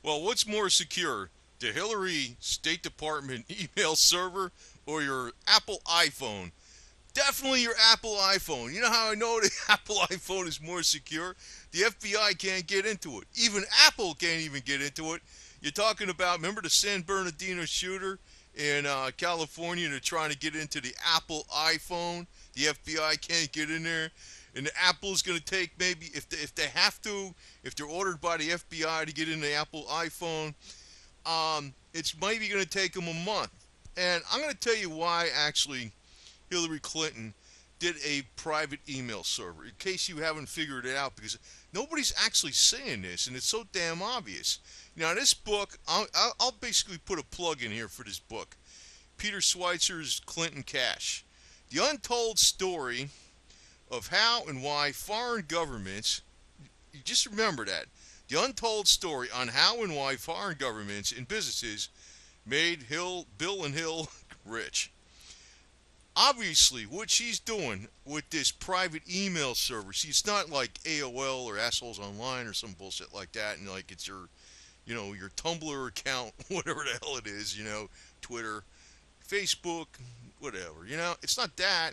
Well, what's more secure, the Hillary State Department email server or your Apple iPhone? Definitely your Apple iPhone. You know how I know the Apple iPhone is more secure? The FBI can't get into it. Even Apple can't even get into it. You're talking about, remember the San Bernardino shooter in California? They're trying to get into the Apple iPhone. The FBI can't get in there. And the Apple's going to take maybe, if they have to, if they're ordered by the FBI to get in the Apple iPhone, it's maybe going to take them a month. And I'm going to tell you why, actually, Hillary Clinton did a private email server, in case you haven't figured it out, because nobody's actually saying this, and it's so damn obvious. Now, this book, I'll basically put a plug in here for this book, Peter Schweizer's Clinton Cash. The untold story of how and why foreign governments, you just remember that, the untold story on how and why foreign governments and businesses made Bill and Hill rich. Obviously, what she's doing with this private email server, see, it's not like AOL or Assholes Online or some bullshit like that, and like it's your, your Tumblr account, whatever the hell it is, Twitter, Facebook, whatever, it's not that.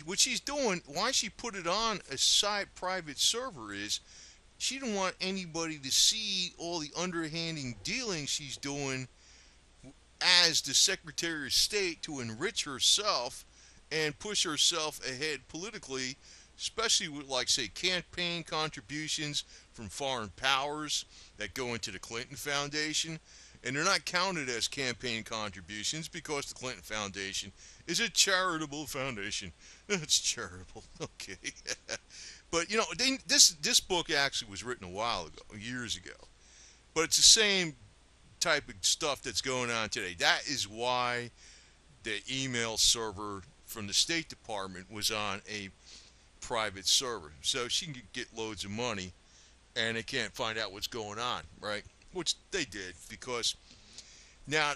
What she's doing, why she put it on a side private server is she didn't want anybody to see all the underhanding dealings she's doing as the Secretary of State to enrich herself and push herself ahead politically, especially with, like, say, campaign contributions from foreign powers that go into the Clinton Foundation. And they're not counted as campaign contributions because the Clinton Foundation is a charitable foundation. It's charitable, okay. But this book actually was written a while ago, years ago. But it's the same type of stuff that's going on today. That is why the email server from the State Department was on a private server. So she can get loads of money and they can't find out what's going on, right? Which they did, because now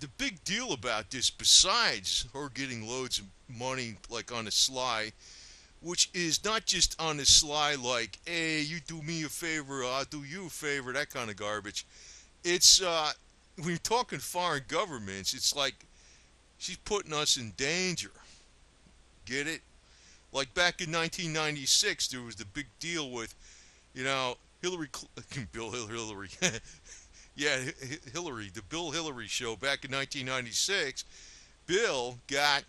the big deal about this, besides her getting loads of money like on the sly, which is not just on the sly like, hey, you do me a favor, I'll do you a favor, that kind of garbage. It's when you're talking foreign governments, it's like she's putting us in danger. Get it? Like back in 1996, there was the big deal with, Hillary, Bill Hillary, yeah, Hillary, the Bill Hillary show back in 1996. Bill got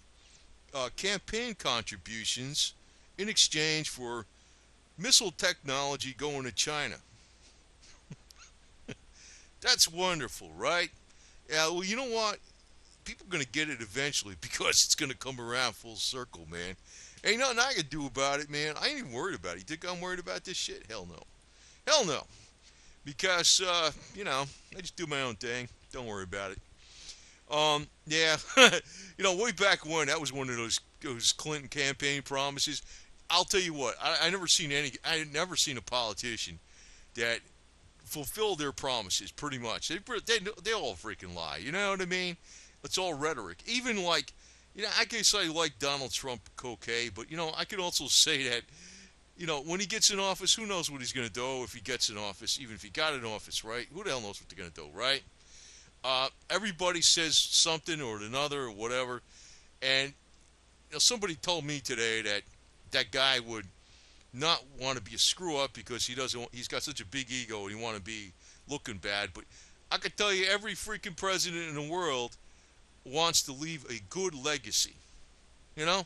campaign contributions in exchange for missile technology going to China. That's wonderful, right? Yeah, well, you know what? People are going to get it eventually because it's going to come around full circle, man. Ain't nothing I can do about it, man. I ain't even worried about it. You think I'm worried about this shit? Hell no. Hell no. Because, I just do my own thing. Don't worry about it. Yeah. Way back when, that was one of those Clinton campaign promises. I'll tell you what, I had never seen a politician that fulfilled their promises, pretty much. They all freaking lie. You know what I mean? It's all rhetoric. Even like, I guess I like Donald Trump cocaine, but, I could also say that, when he gets in office, who knows what he's going to do if he gets in office, even if he got in office, right? Who the hell knows what they're going to do, right? Everybody says something or another or whatever. And, somebody told me today that that guy would not want to be a screw up because he's got such a big ego and he want to be looking bad. But I could tell you every freaking president in the world wants to leave a good legacy. You know?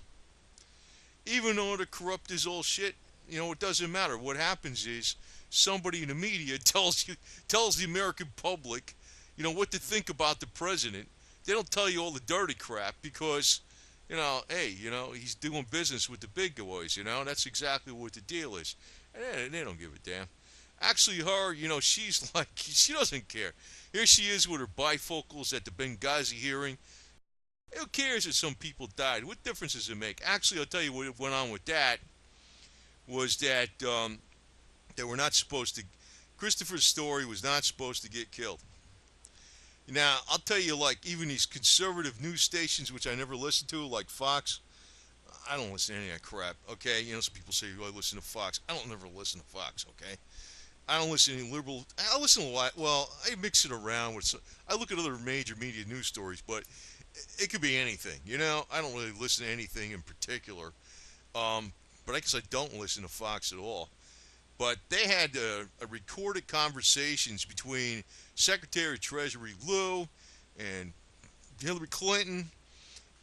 Even though the corrupt is all shit, it doesn't matter. What happens is somebody in the media tells the American public, what to think about the president. They don't tell you all the dirty crap because, hey, he's doing business with the big boys, that's exactly what the deal is. And they don't give a damn. Actually, her, she's like, she doesn't care. Here she is with her bifocals at the Benghazi hearing. Who cares if some people died? What difference does it make? Actually, I'll tell you what went on with that was that they were not supposed to. Christopher Story was not supposed to get killed. Now, I'll tell you, like, even these conservative news stations, which I never listen to, like Fox, I don't listen to any of that crap, okay? Some people say, oh, I listen to Fox. I don't never listen to Fox, okay? I don't listen to any liberal. I listen to a lot. Well, I mix it around with. I look at other major media news stories, but it could be anything. I don't really listen to anything in particular. But I guess I don't listen to Fox at all. But they had a recorded conversations between Secretary of Treasury Lou and Hillary Clinton,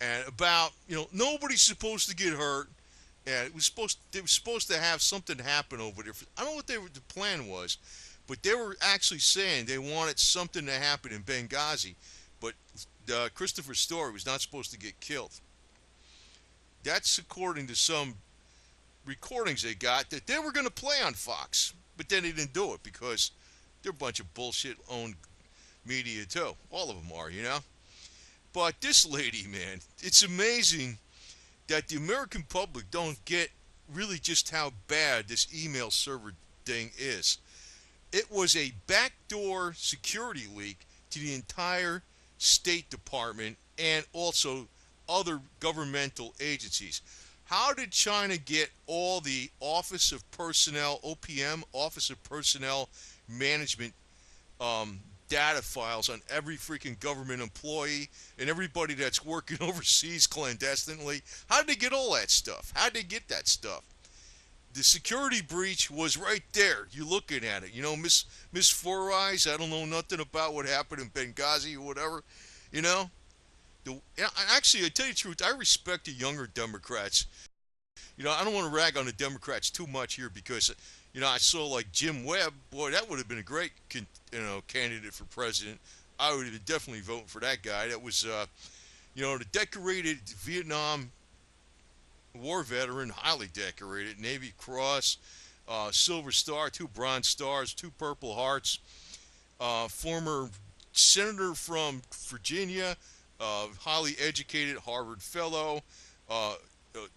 and about nobody's supposed to get hurt, and they were supposed to have something happen over there. I don't know what the plan was, but they were actually saying they wanted something to happen in Benghazi, but Christopher Story was not supposed to get killed. That's according to some recordings they got that they were going to play on Fox, but then they didn't do it because they're a bunch of bullshit owned media too. All of them are. But this lady, man, it's amazing that the American public don't get really just how bad this email server thing is. It was a backdoor security leak to the entire State Department and also other governmental agencies. How did China get all the Office of Personnel, OPM, Office of Personnel Management data files on every freaking government employee and everybody that's working overseas clandestinely? How did they get all that stuff? How did they get that stuff? The security breach was right there. You're looking at it. Miss Four Eyes, I don't know nothing about what happened in Benghazi or whatever. You know? Actually, I tell you the truth, I respect the younger Democrats. I don't want to rag on the Democrats too much here because, I saw like Jim Webb. Boy, that would have been a great, candidate for president. I would have been definitely voting for that guy. That was, the decorated Vietnam War veteran, highly decorated, Navy Cross, Silver Star, 2 Bronze Stars, 2 Purple Hearts, former senator from Virginia, highly educated Harvard fellow,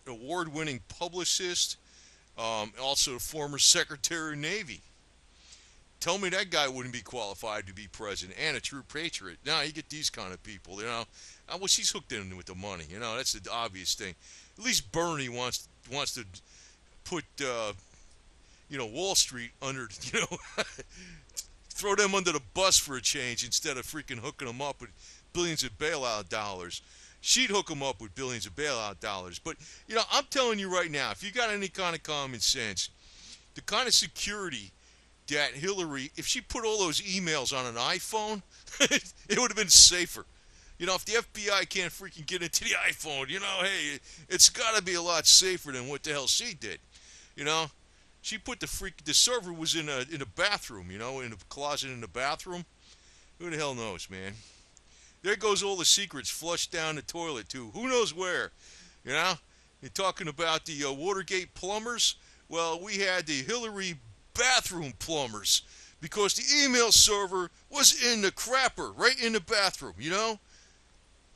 award-winning publicist, also a former Secretary of Navy. Tell me that guy wouldn't be qualified to be president and a true patriot. Now you get these kind of people. I wish he's hooked in with the money. That's the obvious thing. At least Bernie wants to put Wall Street under throw them under the bus for a change instead of freaking hooking them up with billions of bailout dollars. She'd hook them up with billions of bailout dollars. But, I'm telling you right now, if you got any kind of common sense, the kind of security that Hillary, if she put all those emails on an iPhone, it would have been safer. If the FBI can't freaking get into the iPhone, hey, it's got to be a lot safer than what the hell she did. She put the server was in a bathroom, in a closet in the bathroom. Who the hell knows, man? There goes all the secrets flushed down the toilet, too. Who knows where? You're talking about the Watergate plumbers? Well, we had the Hillary bathroom plumbers because the email server was in the crapper, right in the bathroom,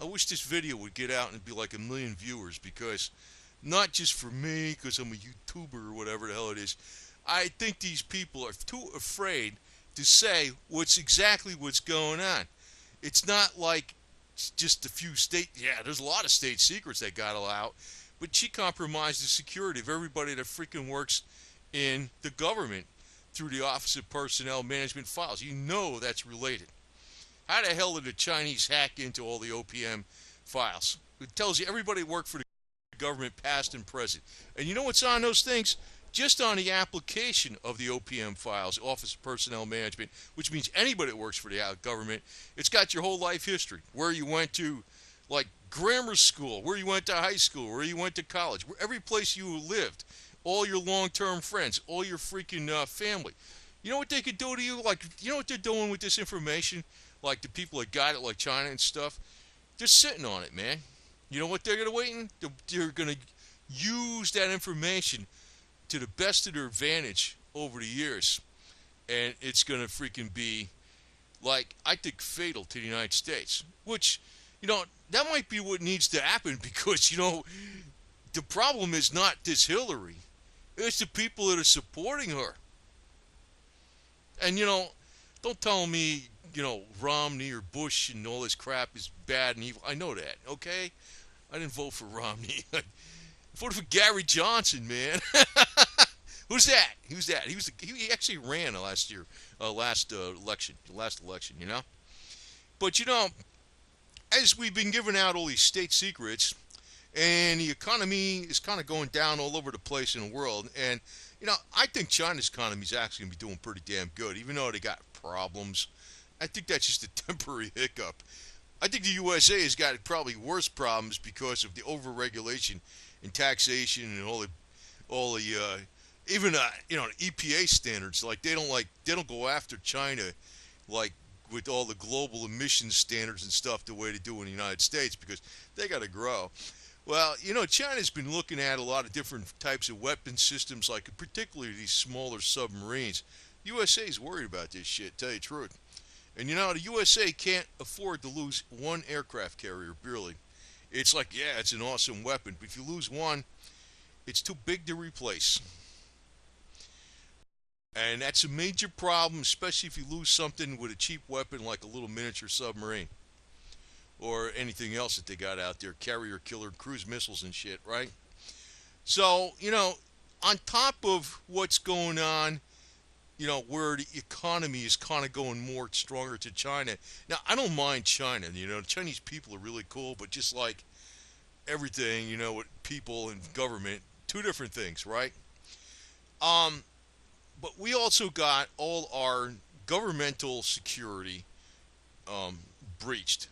I wish this video would get out and be like 1 million viewers because not just for me, because I'm a YouTuber or whatever the hell it is. I think these people are too afraid to say exactly what's going on. It's not like just a few there's a lot of state secrets that got out, but she compromised the security of everybody that freaking works in the government through the Office of Personnel Management files. That's related. How the hell did the Chinese hack into all the OPM files? It tells you everybody worked for the government, past and present. And you know what's on those things? Just on the application of the OPM files, Office of Personnel Management, which means anybody that works for the government, it's got your whole life history, where you went to, like, grammar school, where you went to high school, where you went to college, every place you lived, all your long-term friends, all your freaking family. You know what they could do to you? Like, you know what they're doing with this information? Like the people that got it, like China and stuff? They're sitting on it, man. You know what they're going to wait? They're going to use that information to the best of their advantage over the years. And it's going to freaking be, like, I think fatal to the United States. Which, that might be what needs to happen because, the problem is not this Hillary. It's the people that are supporting her. And, don't tell me, Romney or Bush and all this crap is bad and evil. I know that, okay? I didn't vote for Romney. I voted for Gary Johnson, man. Who's that? Who's that? He actually ran last election. But as we've been giving out all these state secrets, and the economy is kind of going down all over the place in the world, and I think China's economy is actually going to be doing pretty damn good, even though they got problems. I think that's just a temporary hiccup. I think the USA has got probably worse problems because of the overregulation and taxation and all the even EPA standards. Like they don't go after China like with all the global emissions standards and stuff the way they do in the United States because they got to grow. Well, China's been looking at a lot of different types of weapon systems, like particularly these smaller submarines. USA is worried about this shit, tell you the truth. And the USA can't afford to lose one aircraft carrier, really. It's like, yeah, it's an awesome weapon, but if you lose one, it's too big to replace. And that's a major problem, especially if you lose something with a cheap weapon like a little miniature submarine or anything else that they got out there, carrier killer cruise missiles and shit, right? So, on top of what's going on, where the economy is kind of going more stronger to China. Now, I don't mind China. The Chinese people are really cool, but just like everything, with people and government, two different things, right? Um, but we also got all our governmental security um, breached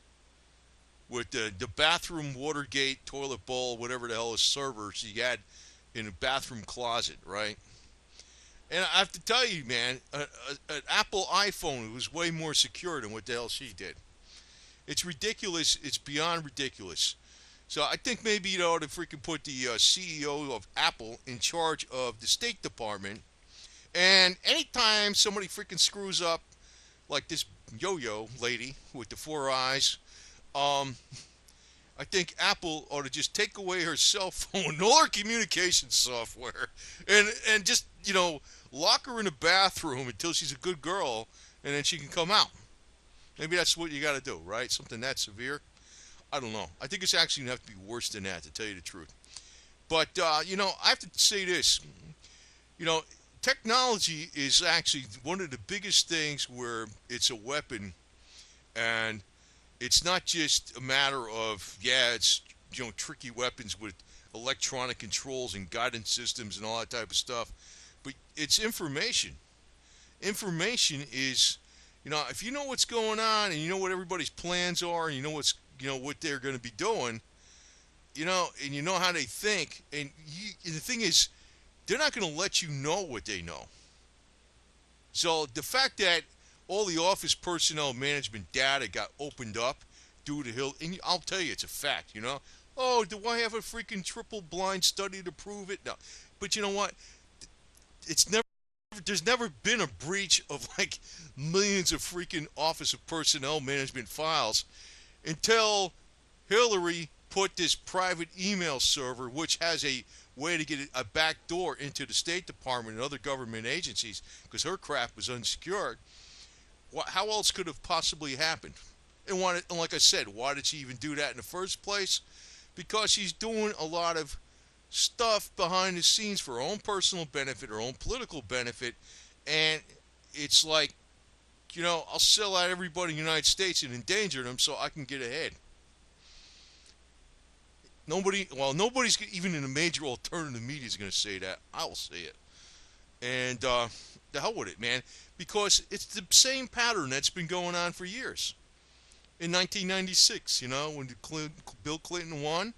with the bathroom Watergate toilet bowl, whatever the hell is servers you had in a bathroom closet, right? And I have to tell you, man, an Apple iPhone was way more secure than what the hell she did. It's ridiculous. It's beyond ridiculous. So I think maybe to freaking put the CEO of Apple in charge of the State Department. And anytime somebody freaking screws up, like this yo-yo lady with the four eyes, um, I think Apple ought to just take away her cell phone and all her communication software, and just lock her in a bathroom until she's a good girl, and then she can come out. Maybe that's what you got to do, right? Something that severe. I don't know. I think it's actually gonna have to be worse than that, to tell you the truth. But I have to say this. You know, technology is actually one of the biggest things where it's a weapon, and it's not just a matter of it's tricky weapons with electronic controls and guidance systems and all that type of stuff, but it's information. Information is, if you know what's going on and you know what everybody's plans are and you know what they're going to be doing, and you know how they think, and the thing is, they're not going to let you know what they know. So the fact that all the office personnel management data got opened up due to Hill, and I'll tell you, it's a fact. Oh, do I have a freaking triple blind study to prove it? No, but you know what? It's never. There's never been a breach of like millions of freaking office of personnel management files until Hillary put this private email server, which has a way to get a back door into the State Department and other government agencies, because her crap was unsecured. How else could have possibly happened? And like I said, why did she even do that in the first place? Because she's doing a lot of stuff behind the scenes for her own personal benefit, her own political benefit, and it's like, I'll sell out everybody in the United States and endanger them so I can get ahead. Nobody's even in the major alternative media is going to say that. I will say it. And the hell with it, man, because it's the same pattern that's been going on for years. In 1996, when Bill Clinton won,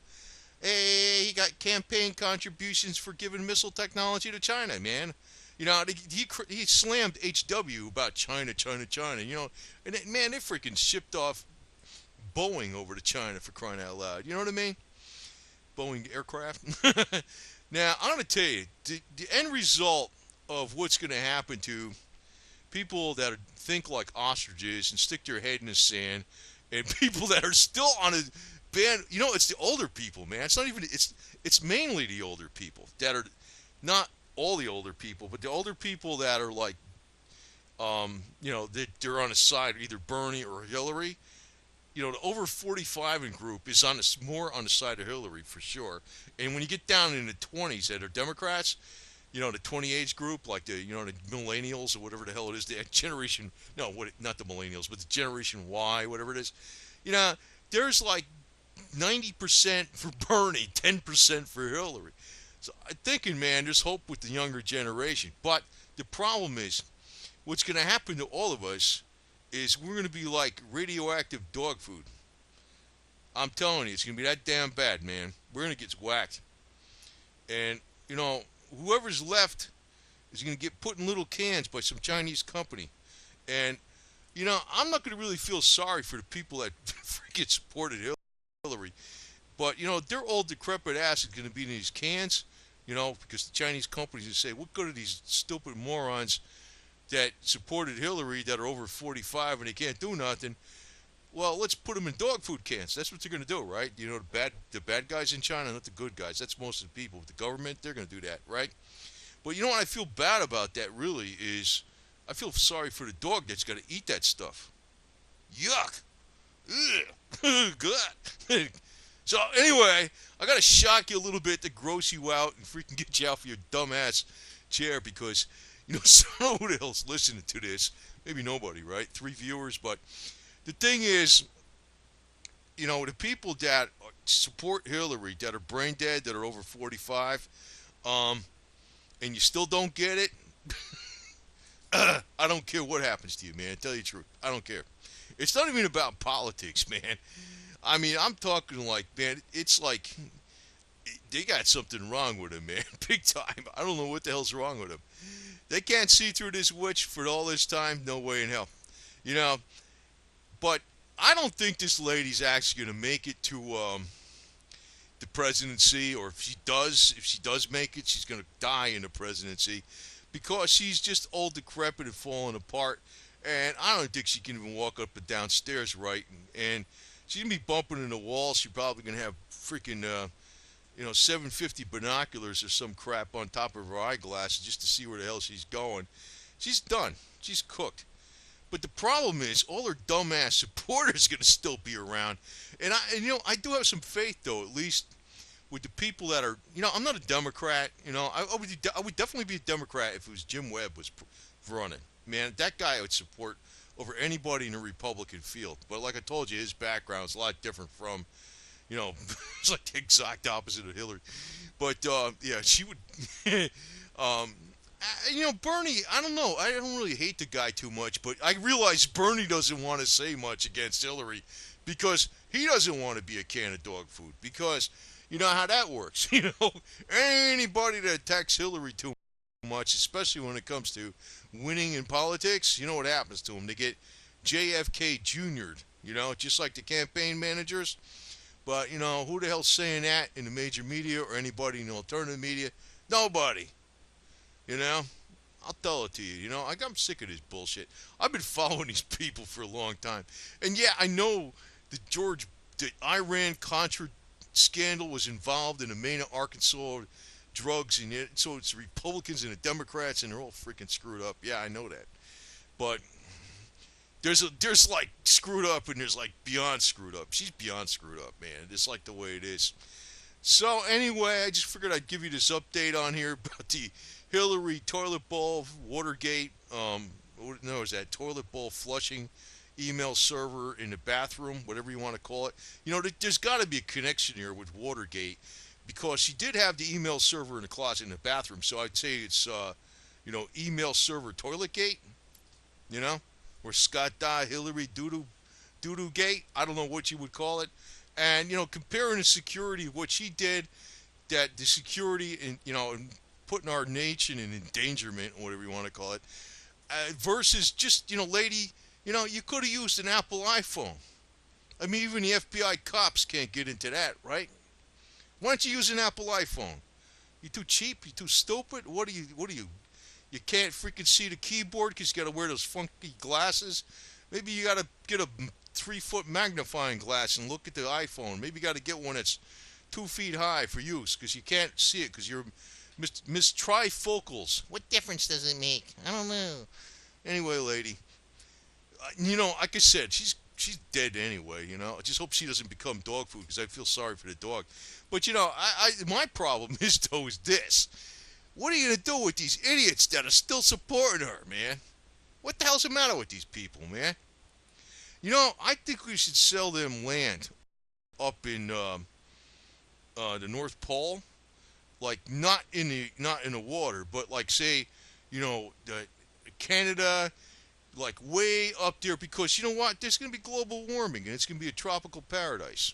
hey, he got campaign contributions for giving missile technology to China, man. He slammed HW about China, China, China. And man, they freaking shipped off Boeing over to China, for crying out loud. You know what I mean? Boeing aircraft. Now, I'm going to tell you, the end result of what's going to happen to people that think like ostriches and stick their head in the sand, and people that are still on a band, it's the older people, man. It's not even, it's mainly the older people that are, not all the older people, but the older people that are like, they're on the side of either Bernie or Hillary. The over 45 and group is more on the side of Hillary for sure. And when you get down in the 20s that are Democrats, the 20 age group, like the millennials or whatever the hell it is, the generation. No, what? Not the millennials, but the generation Y, whatever it is. You know, there's like 90% for Bernie, 10% for Hillary. So I'm thinking, man, there's hope with the younger generation. But the problem is, what's going to happen to all of us is we're going to be like radioactive dog food. I'm telling you, it's going to be that damn bad, man. We're going to get whacked. And, whoever's left is going to get put in little cans by some Chinese company. And, I'm not going to really feel sorry for the people that freaking supported Hillary. But, their old decrepit ass is going to be in these cans, because the Chinese companies will say, what good are these stupid morons that supported Hillary that are over 45 and they can't do nothing? Well, let's put them in dog food cans. That's what they're going to do, right? The bad guys in China, not the good guys. That's most of the people. With the government, they're going to do that, right? But what I feel bad about that really is I feel sorry for the dog that's going to eat that stuff. Yuck. Ugh. Good. So anyway, I got to shock you a little bit to gross you out and freaking get you off your dumbass chair because, someone who the hell's listening to this, maybe nobody, right? 3 viewers, but the thing is, the people that support Hillary, that are brain dead, that are over 45, and you still don't get it, I don't care what happens to you, man. Tell you the truth. I don't care. It's not even about politics, man. I mean, I'm talking like, man, it's like they got something wrong with him, man. Big time. I don't know what the hell's wrong with him. They can't see through this witch for all this time. No way in hell. You know, but I don't think this lady's actually going to make it to the presidency, or if she does make it, she's going to die in the presidency because she's just old, decrepit, and falling apart. And I don't think she can even walk up and down stairs right. And she's going to be bumping into walls. She's probably going to have freaking, 750 binoculars or some crap on top of her eyeglasses just to see where the hell she's going. She's done. She's cooked. But the problem is, all her dumbass supporters are going to still be around. And I do have some faith, though, at least with the people that are, I'm not a Democrat. I would definitely be a Democrat if it was Jim Webb was running. Man, that guy I would support over anybody in the Republican field. But like I told you, his background is a lot different from, it's like the exact opposite of Hillary. But, yeah, she would, Bernie, I don't know. I don't really hate the guy too much, but I realize Bernie doesn't want to say much against Hillary because he doesn't want to be a can of dog food because you know how that works. Anybody that attacks Hillary too much, especially when it comes to winning in politics, you know what happens to them. They get JFK Jr.'d, just like the campaign managers. But, who the hell's saying that in the major media or anybody in the alternative media? Nobody. I'll tell it to you. I'm sick of this bullshit. I've been following these people for a long time. And yeah, I know the Iran-Contra scandal was involved in the Mena, Arkansas drugs, and so it's the Republicans and the Democrats, and they're all freaking screwed up. Yeah, I know that. But there's like screwed up, and there's like beyond screwed up. She's beyond screwed up, man. It's like the way it is. So anyway, I just figured I'd give you this update on here about the Hillary toilet bowl Watergate. Is that toilet bowl flushing email server in the bathroom, whatever you want to call it. There's got to be a connection here with Watergate because she did have the email server in the closet in the bathroom. So I'd say it's, email server toilet gate, or Scott Dye, Hillary Doodoo Gate. I don't know what you would call it. And, comparing the security of what she did, that the security and putting our nation in endangerment, whatever you want to call it, versus just, lady, you could have used an Apple iPhone. I mean, even the FBI cops can't get into that, right? Why don't you use an Apple iPhone? You too cheap? You too stupid? What are you? You can't freaking see the keyboard because you got to wear those funky glasses? Maybe you got to get a 3-foot magnifying glass and look at the iPhone. Maybe you got to get one that's 2 feet high for use because you can't see it because you're Miss Trifocals. What difference does it make? I don't know. Anyway, lady, like I said, she's dead anyway. I just hope she doesn't become dog food because I feel sorry for the dog. But my problem is this. What are you going to do with these idiots that are still supporting her, man? What the hell's the matter with these people, man? I think we should sell them land up in the North Pole, like not in the water, but like say, the Canada, like way up there, because you know what? There's going to be global warming, and it's going to be a tropical paradise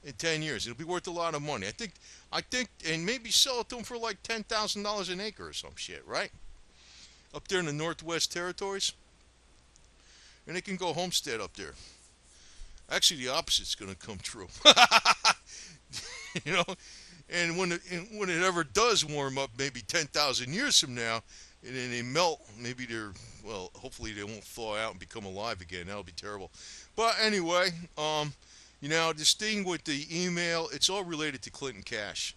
in 10 years. It'll be worth a lot of money. I think, and maybe sell it to them for like $10,000 an acre or some shit, right? Up there in the Northwest Territories, and they can go homestead up there. Actually, the opposite's going to come true. you know, and when it ever does warm up, maybe 10,000 years from now, and then they melt, maybe hopefully they won't thaw out and become alive again. That'll be terrible. But anyway, this thing with the email, it's all related to Clinton Cash.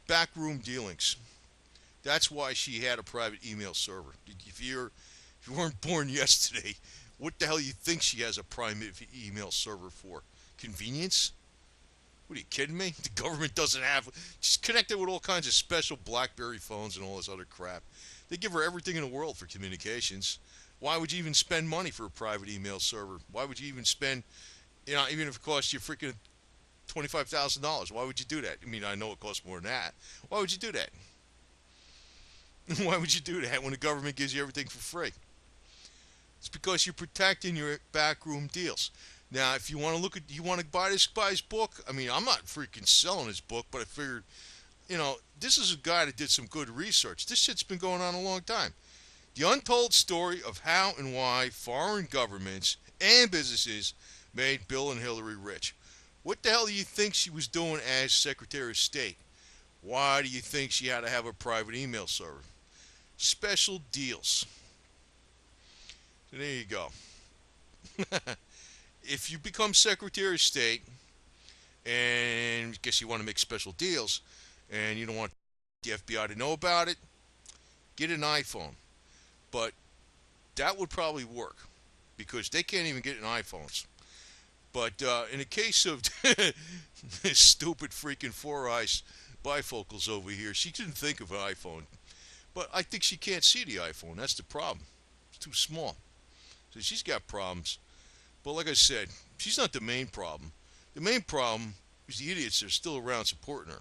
Backroom dealings. That's why she had a private email server. If you weren't born yesterday, what the hell you think she has a private email server for? Convenience? What are you kidding me? The government doesn't have. She's connected with all kinds of special BlackBerry phones and all this other crap. They give her everything in the world for communications. Why would you even spend money for a private email server? Why would you even spend, even if it costs you freaking $25,000? Why would you do that? I mean, I know it costs more than that. Why would you do that? Why would you do that when the government gives you everything for free? It's because you're protecting your backroom deals. Now, if you want to you want to buy this guy's book. I mean, I'm not freaking selling his book, but I figured, this is a guy that did some good research. This shit's been going on a long time. The untold story of how and why foreign governments and businesses made Bill and Hillary rich. What the hell do you think she was doing as Secretary of State? Why do you think she had to have a private email server? Special deals. So there you go. If you become Secretary of State, and I guess you want to make special deals, and you don't want the FBI to know about it, get an iPhone. But that would probably work, because they can't even get in iPhones. But in the case of this stupid freaking Four Eyes bifocals over here, she didn't think of an iPhone. But I think she can't see the iPhone. That's the problem. It's too small. So she's got problems. But like I said, she's not the main problem. The main problem is the idiots that are still around supporting her.